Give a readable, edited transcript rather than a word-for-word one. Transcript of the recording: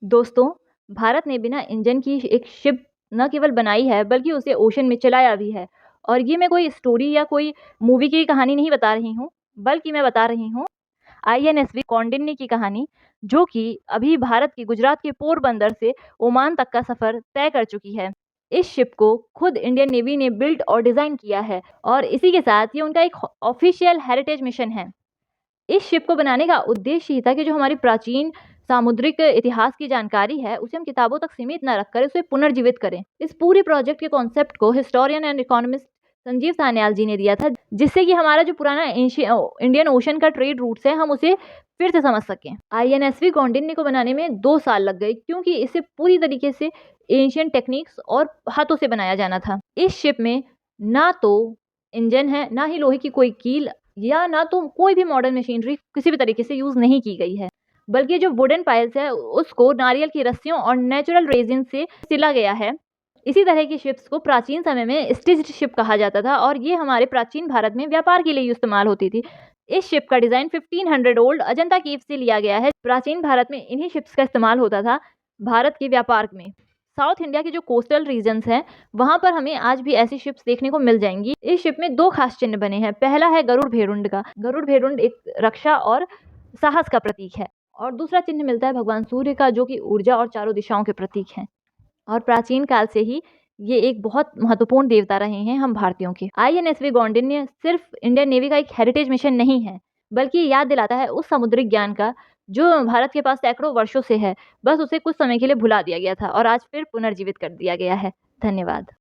दोस्तों, भारत ने बिना इंजन की एक शिप न केवल बनाई है बल्कि उसे ओशन में चलाया भी है। और ये मैं कोई स्टोरी या कोई मूवी की कहानी नहीं बता रही हूँ, बल्कि मैं बता रही हूँ आईएनएसवी कौंडिन्य की कहानी, जो कि अभी भारत के गुजरात के पोरबंदर से ओमान तक का सफर तय कर चुकी है। इस शिप को खुद इंडियन नेवी ने बिल्ड और डिजाइन किया है और इसी के साथ ये उनका एक ऑफिशियल हेरिटेज मिशन है। इस शिप को बनाने का उद्देश्य ही था कि जो हमारी प्राचीन सामुद्रिक इतिहास की जानकारी है उसे हम किताबों तक सीमित न रखकर उसे पुनर्जीवित करें। इस पूरे प्रोजेक्ट के कॉन्सेप्ट को historian and economist Sanjeev Sanyal ji ने दिया था, जिससे कि हमारा जो पुराना इंडियन ओशन का ट्रेड रूट्स है हम उसे फिर से समझ सकें। आईएनएसवी कौंडिन्य को बनाने में 2 साल लग गए, क्योंकि इसे पूरी तरीके से एशियन टेक्निक्स और हाथों से बनाया जाना था। इस शिप में ना तो इंजन है, ना ही लोहे की कोई कील, या ना तो कोई भी मॉडर्न मशीनरी किसी भी तरीके से यूज नहीं की गई है, बल्कि जो वुडन पाइल्स है उसको नारियल की रस्सियों और नेचुरल रेजिन से सिला गया है। इसी तरह की शिप्स को प्राचीन समय में स्टिच्ड शिप कहा जाता था और ये हमारे प्राचीन भारत में व्यापार के लिए इस्तेमाल होती थी। इस शिप का डिजाइन 1500 ओल्ड अजंता केव से लिया गया है। प्राचीन भारत में इन्हीं शिप्स का इस्तेमाल होता था भारत के व्यापार में। साउथ इंडिया के जो कोस्टल रीजन्स हैं वहां पर हमें आज भी ऐसी शिप्स देखने को मिल जाएंगी। इस शिप में 2 खास चिन्ह बने हैं। पहला है गरुड़ भेरुंड का। गरुड़ भेरुंड एक रक्षा और साहस का प्रतीक है, और दूसरा चिन्ह मिलता है भगवान सूर्य का, जो कि ऊर्जा और चारों दिशाओं के प्रतीक हैं। और प्राचीन काल से ही ये एक बहुत महत्वपूर्ण देवता रहे हैं हम भारतीयों के। आईएनएसवी कौंडिन्य सिर्फ इंडियन नेवी का एक हेरिटेज मिशन नहीं है, बल्कि ये याद दिलाता है उस समुद्रिक ज्ञान का जो भारत के पास सैकड़ों वर्षों से है। बस उसे कुछ समय के लिए भुला दिया गया था और आज फिर पुनर्जीवित कर दिया गया है। धन्यवाद।